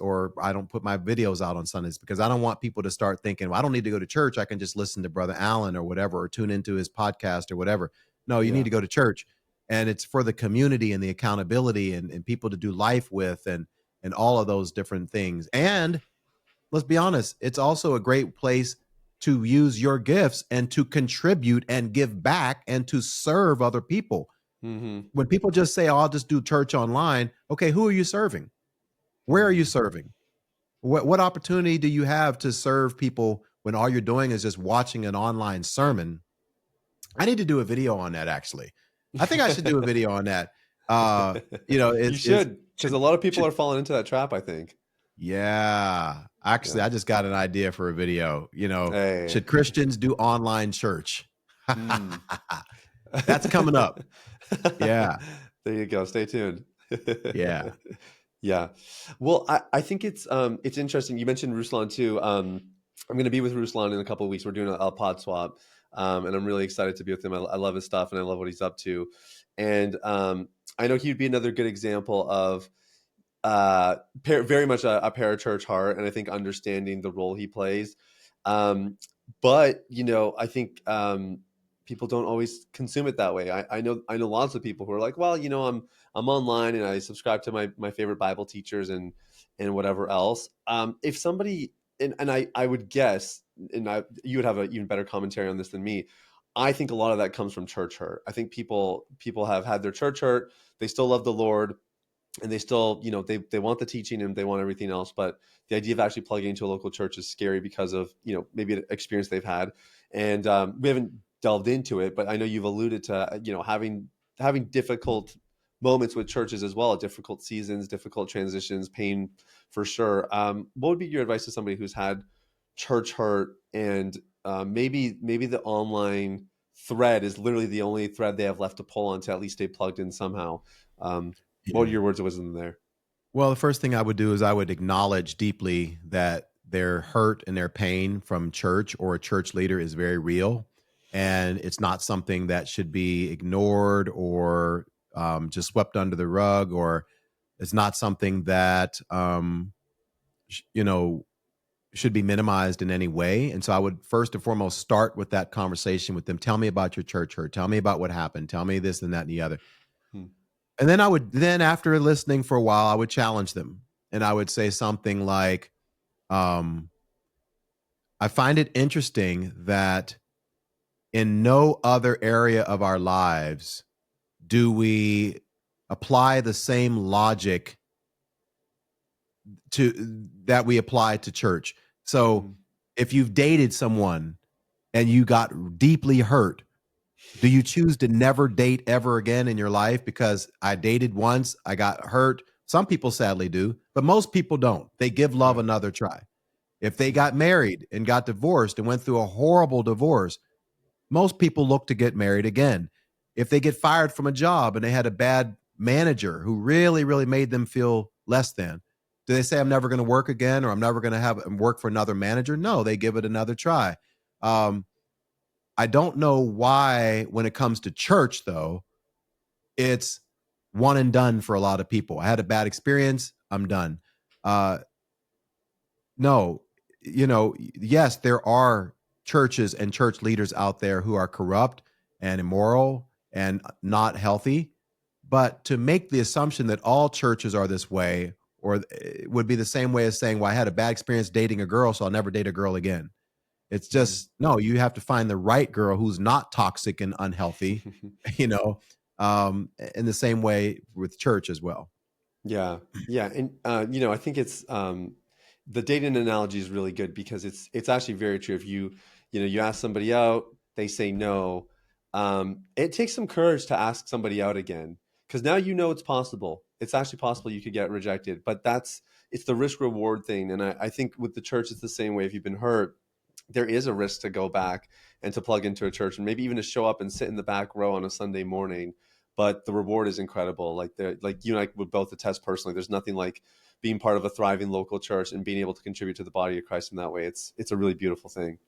or I don't put my videos out on Sundays, because I don't want people to start thinking, well, I don't need to go to church. I can just listen to Brother Allen or whatever, or tune into his podcast or whatever. No, you need Yeah. to go to church, and it's for the community and the accountability and people to do life with. And and all of those different things. And let's be honest, it's also a great place to use your gifts and to contribute and give back and to serve other people. Hmm. When people just say, "Oh, I'll just do church online," okay, who are you serving? Where are you Hmm. serving? What opportunity do you have to serve people when all you're doing is just watching an online sermon? I need to do a video on that actually. I think I should do a video on that. You It's should, because a should lot of people should are falling into that trap, I think. yeah. Actually, Yeah. I just got an idea for a video. Hey. Should Christians do online church? Hmm. That's coming up. Yeah. There you go. Stay tuned. Yeah. Yeah. Well, I think it's interesting. You mentioned Ruslan too. I'm going to be with Ruslan in a couple of weeks. We're doing a pod swap. And I'm really excited to be with him. I love his stuff and I love what he's up to. And I know he'd be another good example of very much a parachurch heart, and I think understanding the role he plays. Um, but I think people don't always consume it that way. I know lots of people who are like, well, I'm online and I subscribe to my favorite Bible teachers and whatever else. If somebody and I would guess, and you would have an even better commentary on this than me. I think a lot of that comes from church hurt. I think people have had their church hurt. They still love the Lord, and they still they want the teaching and they want everything else, but the idea of actually plugging into a local church is scary because of maybe an experience they've had. And we haven't delved into it, but I know you've alluded to having difficult moments with churches as well, difficult seasons, difficult transitions, pain for sure. What would be your advice to somebody who's had church hurt, and maybe the online thread is literally the only thread they have left to pull on to at least stay plugged in somehow? What are Yeah. your words of wisdom there? Well, the first thing I would do is I would acknowledge deeply that their hurt and their pain from church or a church leader is very real. And it's not something that should be ignored or just swept under the rug, or it's not something that, should be minimized in any way. And so I would first and foremost start with that conversation with them. Tell me about your church hurt. Tell me about what happened. Tell me this and that and the other. Hmm. And then after listening for a while, I would challenge them. And I would say something like, um, I find it interesting that in no other area of our lives do we apply the same logic to that we apply to church. So Hmm. if you've dated someone and you got deeply hurt, do you choose to never date ever again in your life? Because I dated once, I got hurt. Some people sadly do, but most people don't. They give love Right. another try. If they Hmm. got married and got divorced and went through a horrible divorce, most people look to get married again. If they get fired from a job and they had a bad manager who really, really made them feel less than, do they say, I'm never going to work again, or I'm never going to have work for another manager? No, they give it another try. Um, I don't know why, when it comes to church, though, it's one and done for a lot of people. I had a bad experience. I'm done. Uh, no, yes, there are churches and church leaders out there who are corrupt and immoral and not healthy. But to make the assumption that all churches are this way, or it would be the same way as saying, well, I had a bad experience dating a girl, so I'll never date a girl again. It's Hmm. just, no, you have to find the right girl who's not toxic and unhealthy, you know, in the same way with church as well. Yeah, yeah, and I think it's the dating analogy is really good because it's actually very true. If you ask somebody out, they say no. It takes some courage to ask somebody out again, because now it's possible. It's actually possible you could get rejected, but it's the risk reward thing. And I think with the church, it's the same way. If you've been hurt, there is a risk to go back and to plug into a church, and maybe even to show up and sit in the back row on a Sunday morning. But the reward is incredible. Like you and I would both attest personally, there's nothing like being part of a thriving local church and being able to contribute to the body of Christ in that way. It's a really beautiful thing.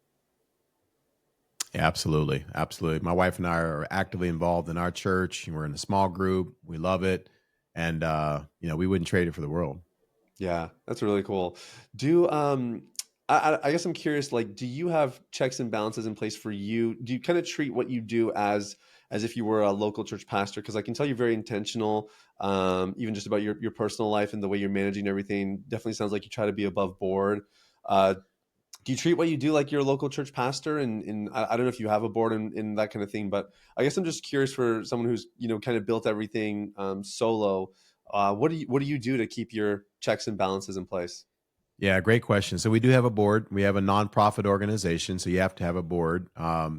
Yeah, absolutely. Absolutely. My wife and I are actively involved in our church. We're in a small group. We love it. And, we wouldn't trade it for the world. Yeah, that's really cool. Do I guess I'm curious, like, do you have checks and balances in place for you? Do you kind of treat what you do as if you were a local church pastor? Because I can tell you're very intentional, even just about your personal life and the way you're managing everything. Definitely sounds like you try to be above board. Uh, do you treat what you do like you're a local church pastor? And I don't know if you have a board and that kind of thing, but I guess I'm just curious for someone who's kind of built everything solo. What do you do to keep your checks and balances in place? Yeah, great question. So we do have a board. We have a nonprofit organization, so you have to have a board.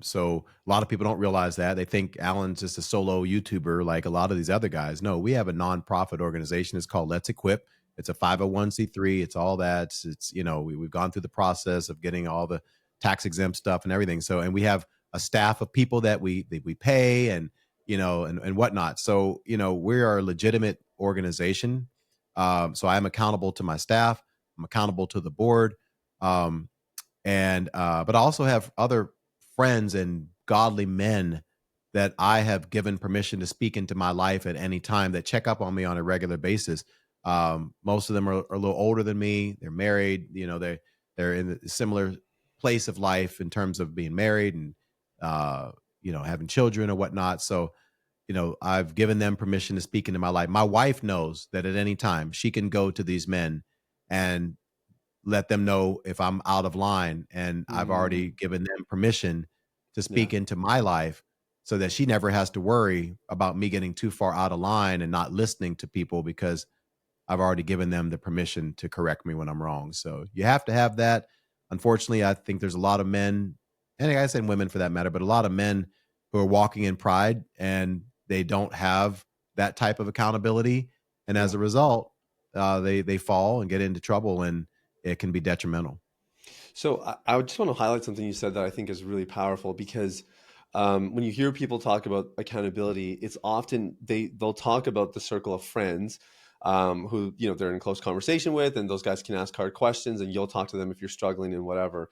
So a lot of people don't realize that. They think Alan's just a solo YouTuber like a lot of these other guys. No, we have a nonprofit organization. It's called Let's Equip. It's a 501c3. It's all that. It's we've gone through the process of getting all the tax exempt stuff and everything. So and we have a staff of people that we pay and and whatnot. So we are a legitimate organization. So I'm accountable to my staff. I'm accountable to the board. Um, and but I also have other friends and godly men that I have given permission to speak into my life at any time that check up on me on a regular basis. Most of them are a little older than me. They're married. They're in a similar place of life in terms of being married and having children or whatnot. So I've given them permission to speak into my life. My wife knows that at any time she can go to these men and let them know if I'm out of line, and I've already Mm, given them permission to yeah. speak into my life so that she never has to worry about me getting too far out of line and not listening to people because I've already given them the permission to correct me when I'm wrong. So you have to have that. Unfortunately, I think there's a lot of men, and I say women for that matter, but a lot of men who are walking in pride and they don't have that type of accountability. And as Yeah. a result, they fall and get into trouble, and it can be detrimental. So I would just want to highlight something you said that I think is really powerful because when you hear people talk about accountability, it's often they'll talk about the circle of friends who they're in close conversation with, and those guys can ask hard questions, and you'll talk to them if you're struggling and whatever.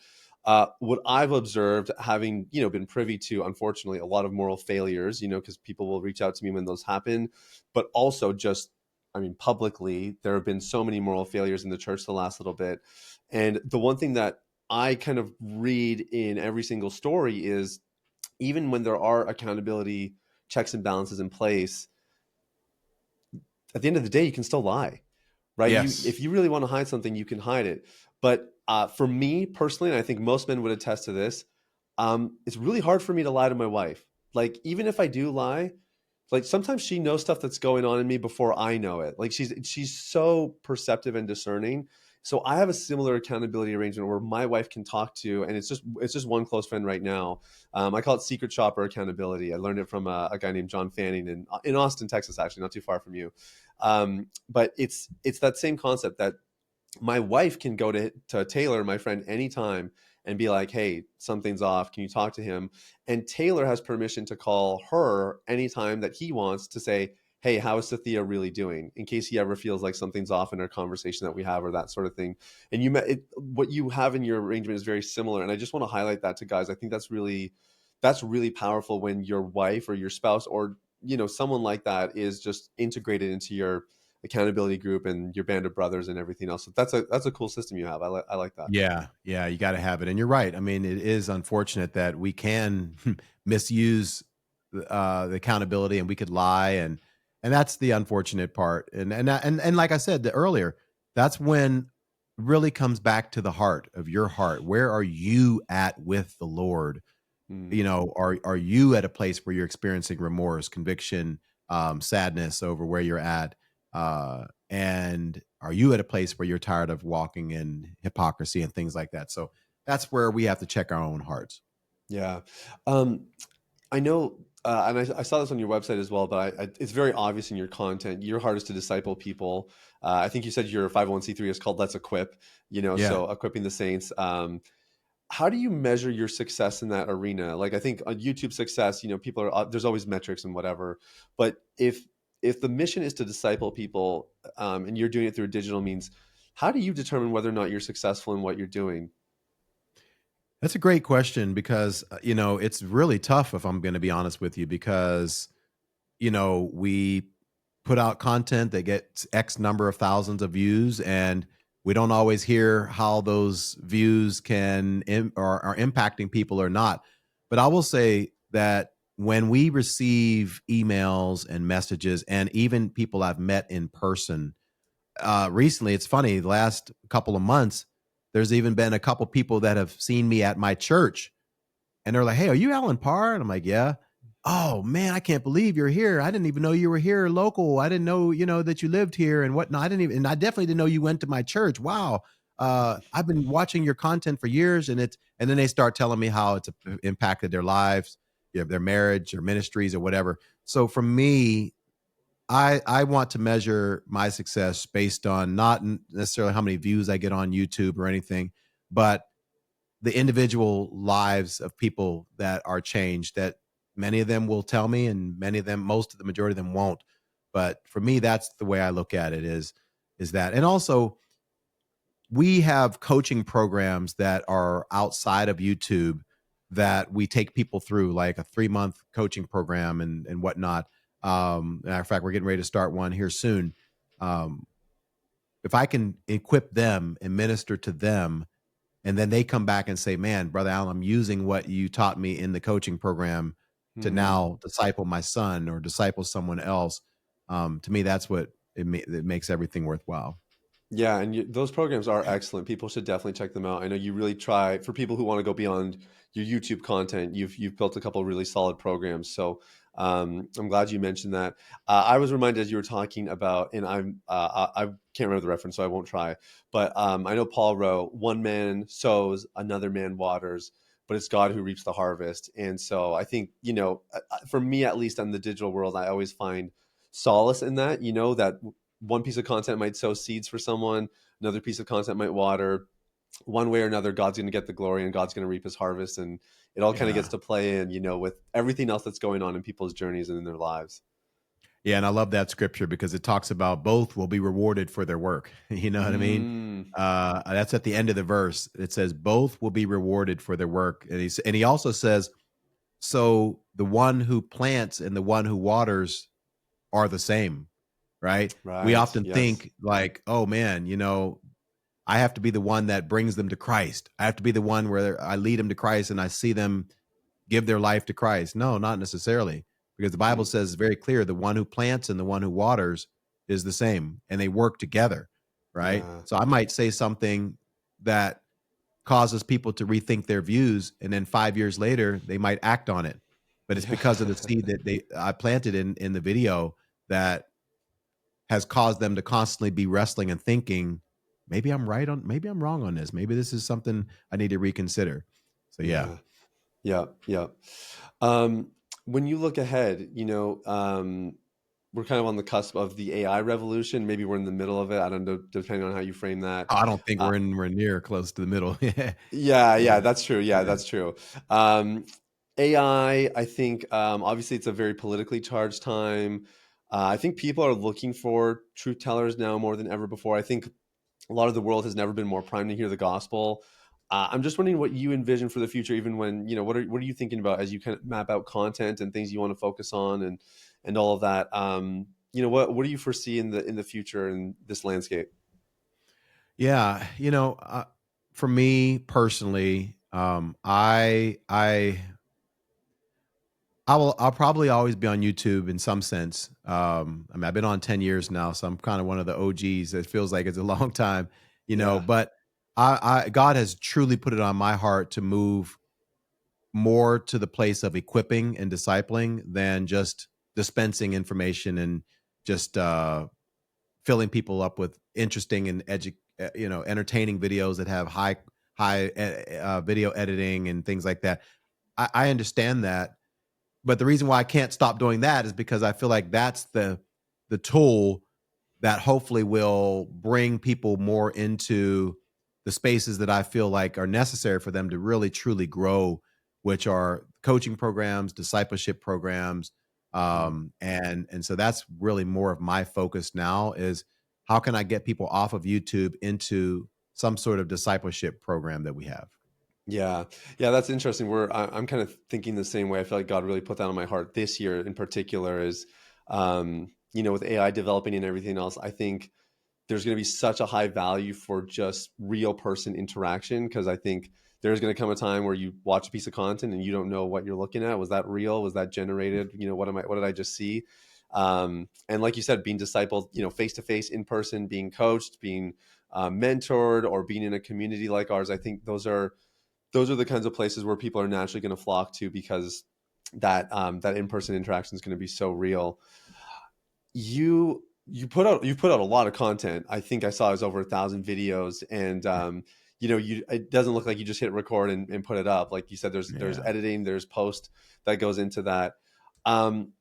What I've observed, having been privy to, unfortunately, a lot of moral failures, because people will reach out to me when those happen, but also just, I mean, publicly, there have been so many moral failures in the church the last little bit. And the one thing that I kind of read in every single story is even when there are accountability checks and balances in place, at the end of the day, you can still lie, right? Yes. If you really want to hide something, you can hide it. But for me personally, and I think most men would attest to this, it's really hard for me to lie to my wife. Like even if I do lie, like sometimes she knows stuff that's going on in me before I know it. Like she's so perceptive and discerning. So I have a similar accountability arrangement where my wife can talk to, and it's just one close friend right now. I call it secret shopper accountability. I learned it from a guy named John Fanning in Austin, Texas, actually not too far from you. But it's that same concept that my wife can go to Taylor, my friend, anytime and be like, hey, something's off. Can you talk to him? And Taylor has permission to call her anytime that he wants to say, hey, how is Sathiya really doing? In case he ever feels like something's off in our conversation that we have or that sort of thing. And what you have in your arrangement is very similar. And I just want to highlight that to guys. I think that's really powerful when your wife or your spouse or someone like that is just integrated into your accountability group and your band of brothers and everything else. So that's a cool system you have. I like that. Yeah, yeah, you gotta have it, and you're right. I mean, it is unfortunate that we can misuse the accountability, and we could lie, and that's the unfortunate part. And like I said earlier, that's when it really comes back to the heart of your heart. Where are you at with the Lord? Mm, Are you at a place where you're experiencing remorse, conviction, sadness over where you're at? And are you at a place where you're tired of walking in hypocrisy and things like that? So that's where we have to check our own hearts. yeah. Um, I know, and I saw this on your website as well, but it's very obvious in your content. Your heart is to disciple people. I think you said your 501c3 is called Let's Equip, Yeah. so equipping the saints. How do you measure your success in that arena? Like I think on YouTube success, people are there's always metrics and whatever. But if the mission is to disciple people, and you're doing it through digital means, how do you determine whether or not you're successful in what you're doing? That's a great question because, it's really tough if I'm going to be honest with you because, we put out content that gets X number of thousands of views and We don't always hear how those views are impacting people or not. But I will say that when we receive emails and messages, and even people I've met in person, recently, it's funny, the last couple of months, there's even been a couple people that have seen me at my church, and they're like, "Hey, are you Alan Parr?" And I'm like, "Yeah." "Oh man, I can't believe you're here. I didn't even know you were here local. I didn't know, that you lived here and whatnot. I didn't even, and I definitely didn't know you went to my church. Wow. I've been watching your content for years." And then they start telling me how it's impacted their lives, their marriage or ministries or whatever. So for me, I want to measure my success based on not necessarily how many views I get on YouTube or anything, but the individual lives of people that are changed, that many of them will tell me, and many of them, most of the majority of them won't. But for me, that's the way I look at it, is that. And also, we have coaching programs that are outside of YouTube that we take people through, like a 3-month coaching program and whatnot. Matter of fact, we're getting ready to start one here soon. Um, if I can equip them and minister to them, and then they come back and say, "Man, Brother Allen, I'm using what you taught me in the coaching program to Hmm. now disciple my son or disciple someone else." To me, that's what it makes everything worthwhile. Yeah, and those programs are excellent. People should definitely check them out. I know you really try for people who want to go beyond your YouTube content. You've built a couple of really solid programs. So I'm glad you mentioned that. I was reminded as you were talking about, and I can't remember the reference, so I won't try. But I know Paul wrote, "One man sows, another man waters, but it's God who reaps the harvest." And so I think for me at least in the digital world, I always find solace in that. That one piece of content might sow seeds for someone, another piece of content might water. One way or another, God's going to get the glory and God's going to reap his harvest. And it all kind of gets Yeah. to play in, with everything else that's going on in people's journeys and in their lives. Yeah, and I love that scripture because it talks about both will be rewarded for their work. You know what I mean? Mm, That's at the end of the verse. It says both will be rewarded for their work, and he also says, so the one who plants and the one who waters are the same, right? We right. often Yes. think like, oh man, I have to be the one that brings them to Christ. I have to be the one where I lead them to Christ and I see them give their life to Christ. No, not necessarily, because the Bible Mm, says very clear the one who plants and the one who waters is the same, and they work together, right? yeah. So I might say something that causes people to rethink their views, and then 5 years later they might act on it. But it's Yeah. because of the seed that they I planted in the video that has caused them to constantly be wrestling and thinking, maybe I'm wrong on this. Maybe this is something I need to reconsider. So yeah. Yeah. Yeah. Yeah. Um, when you look ahead, we're kind of on the cusp of the AI revolution. Maybe we're in the middle of it. I don't know, depending on how you frame that. I don't think Uh, we're near close to the middle. Yeah. Yeah, Yeah. yeah, that's true. Yeah, Yeah. that's true. Um, AI, I think, obviously, it's a very politically charged time. I think people are looking for truth tellers now more than ever before. I think a lot of the world has never been more primed to hear the gospel. I'm just wondering what you envision for the future, even when what are you thinking about as you kind of map out content and things you want to focus on and all of that. What do you foresee in the future in this landscape? Yeah, for me personally, I'll probably always be on YouTube in some sense. I mean, I've been on 10 years now, so I'm kind of one of the OGs. It feels like it's a long time. Yeah, But God has truly put it on my heart to move more to the place of equipping and discipling than just dispensing information and just filling people up with interesting and entertaining videos that have high video editing and things like that. I understand that, but the reason why I can't stop doing that is because I feel like that's the tool that hopefully will bring people more into the spaces that I feel like are necessary for them to really truly grow, which are coaching programs, discipleship programs, mm, and so that's really more of my focus now is how can I get people off of YouTube into some sort of discipleship program that we have. yeah, yeah. That's interesting. I'm kind of thinking the same way. I feel like God really put that on my heart this year in particular. Is with AI developing and everything else. I think there's going to be such a high value for just real person interaction, because I think there's going to come a time where you watch a piece of content and you don't know what you're looking at. Was that real? Was that generated? What did I just see? And like you said, being discipled, face to face, in person, being coached, being mentored, or being in a community like ours. I think those are the kinds of places where people are naturally going to flock to, because that in person interaction is going to be so real. You put out a lot of content. I think I saw it was over 1,000 videos, and it doesn't look like you just hit record and put it up. Like you said, there's Yeah, editing, there's post that goes into that. Um,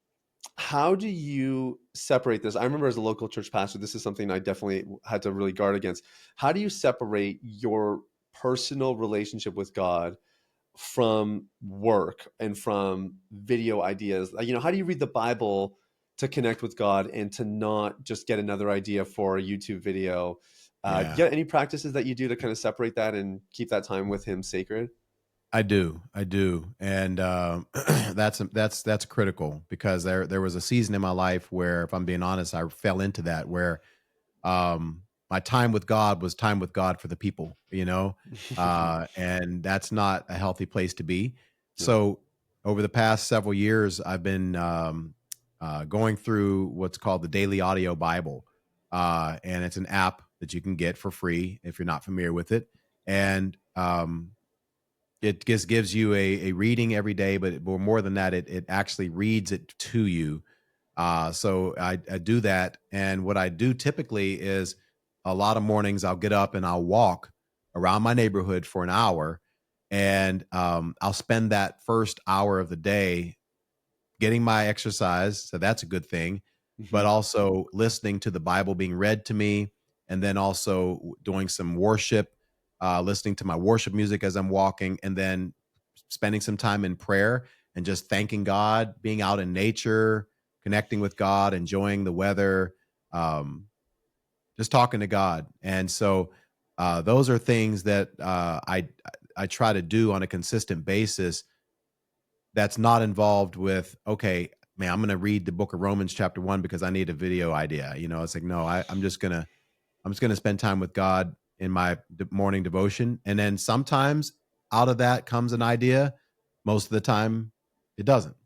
how do you separate this? I remember as a local church pastor, this is something I definitely had to really guard against. How do you separate your personal relationship with God from work and from video ideas? How do you read the Bible to connect with God and to not just get another idea for a YouTube video? You yeah. got any practices that you do to kind of separate that and keep that time with Him sacred? I do, and that's critical, because there was a season in my life where, if I'm being honest, I fell into that, where my time with God was time with God for the people, and that's not a healthy place to be. Yeah. So over the past several years, I've been going through what's called the Daily Audio Bible, and it's an app that you can get for free if you're not familiar with it, and it just gives you a reading every day, but more than that, it actually reads it to you. So I do that. And what I do typically is, a lot of mornings I'll get up and I'll walk around my neighborhood for an hour. And I'll spend that first hour of the day getting my exercise. So that's a good thing. But Mhm. also listening to the Bible being read to me, and then also doing some worship, listening to my worship music as I'm walking, and then spending some time in prayer and just thanking God, being out in nature, connecting with God, enjoying the weather, um, just talking to God. And so those are things that I try to do on a consistent basis, that's not involved with, okay, man, I'm going to read the book of Romans chapter 1 because I need a video idea. It's like, no, I'm just going to spend time with God in my morning devotion. And then sometimes out of that comes an idea. Most of the time it doesn't.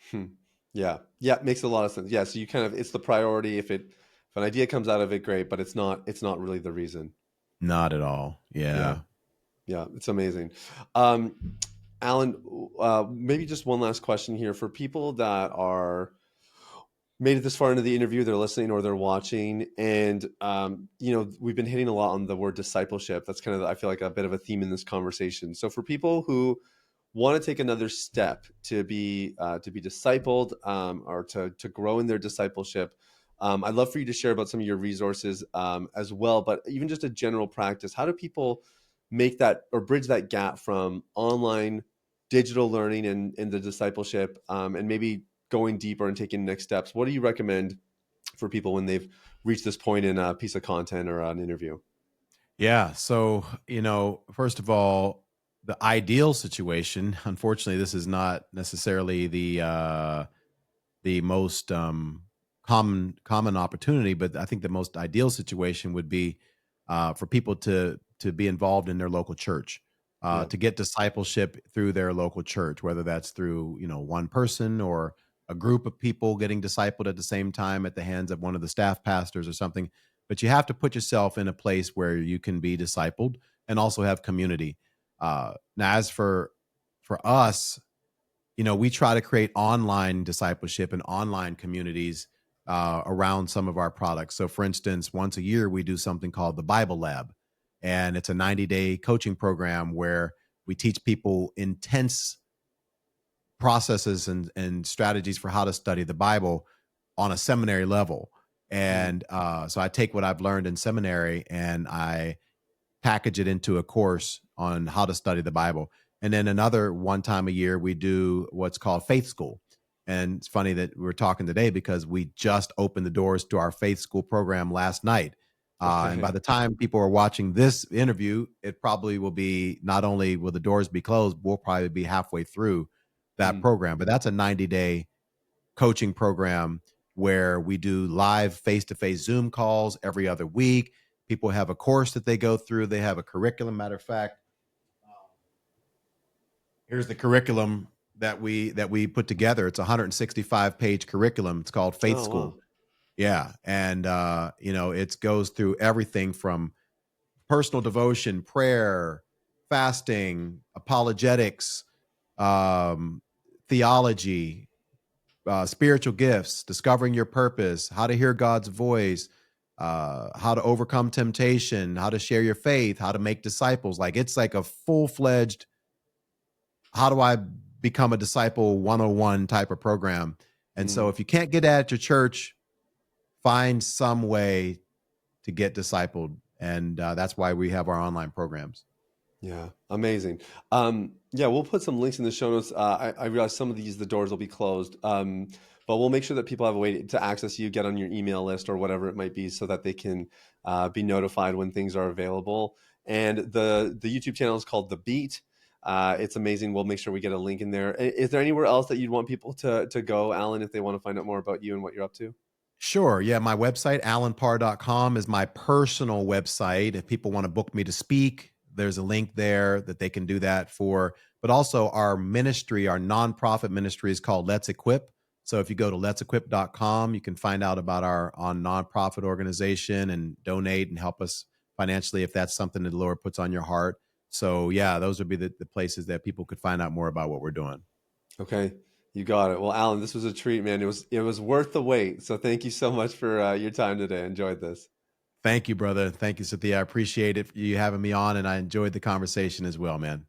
Hmm. Yeah. Yeah. Makes a lot of sense. Yeah. So it's the priority. If an idea comes out of it, great, but it's not really the reason. Not at all. Yeah. Yeah. Yeah. It's amazing. Um, Alan, maybe just one last question here for people that are made it this far into the interview, they're listening or they're watching, and we've been hitting a lot on the word discipleship. That's kind of, I feel like, a bit of a theme in this conversation. So for people who want to take another step to be discipled, or to grow in their discipleship, I'd love for you to share about some of your resources, as well, but even just a general practice. How do people make that or bridge that gap from online digital learning and the discipleship, and maybe going deeper and taking next steps? What do you recommend for people when they've reached this point in a piece of content or an interview? Yeah. So, first of all, the ideal situation, unfortunately, this is not necessarily the most common opportunity, but I think the most ideal situation would be for people to be involved in their local church, Yeah. to get discipleship through their local church, whether that's through one person or a group of people getting discipled at the same time at the hands of one of the staff pastors or something. But you have to put yourself in a place where you can be discipled and also have community. Now, as for us, we try to create online discipleship and online communities around some of our products. So, for instance, once a year, we do something called the Bible Lab, and it's a 90-day coaching program where we teach people intense processes and strategies for how to study the Bible on a seminary level. Mm. And so I take what I've learned in seminary and I package it into a course on how to study the Bible. And then another one time a year, we do what's called faith school. And it's funny that we're talking today because we just opened the doors to our faith school program last night. And by Okay. the time people are watching this interview, it probably will be, not only will the doors be closed, we'll probably be halfway through that Mm. program. But that's a 90-day coaching program where we do live face-to-face Zoom calls every other week. People have a course that they go through. They have a curriculum. Matter of fact, here's the curriculum that we put together. It's a 165-page curriculum. It's called Faith Oh, School. wow. Yeah, and it goes through everything from personal devotion, prayer, fasting, apologetics, um, theology, spiritual gifts, discovering your purpose, how to hear God's voice, how to overcome temptation, how to share your faith, how to make disciples. Like it's like a full-fledged how do I become a disciple 101 type of program. And so Mm. if you can't get that at your church, find some way to get discipled. And that's why we have our online programs. Yeah, amazing. Yeah, we'll put some links in the show notes. I realize some of these the doors will be closed, but we'll make sure that people have a way to access you, get on your email list or whatever it might be, so that they can be notified when things are available. And the YouTube channel is called The Beat. It's amazing. We'll make sure we get a link in there. Is there anywhere else that you'd want people to go, Alan, if they want to find out more about you and what you're up to? Sure. Yeah. My website, alanparr.com, is my personal website. If people want to book me to speak, there's a link there that they can do that for. But also, our ministry, our nonprofit ministry is called Let's Equip. So if you go to let'sequip.com, you can find out about our on nonprofit organization and donate and help us financially if that's something that the Lord puts on your heart. So, yeah, those would be the places that people could find out more about what we're doing. Okay, you got it. Well, Alan, this was a treat, man. It was worth the wait. So thank you so much for your time today. I enjoyed this. Thank you, brother. Thank you, Sathiya. I appreciate it you having me on, and I enjoyed the conversation as well, man.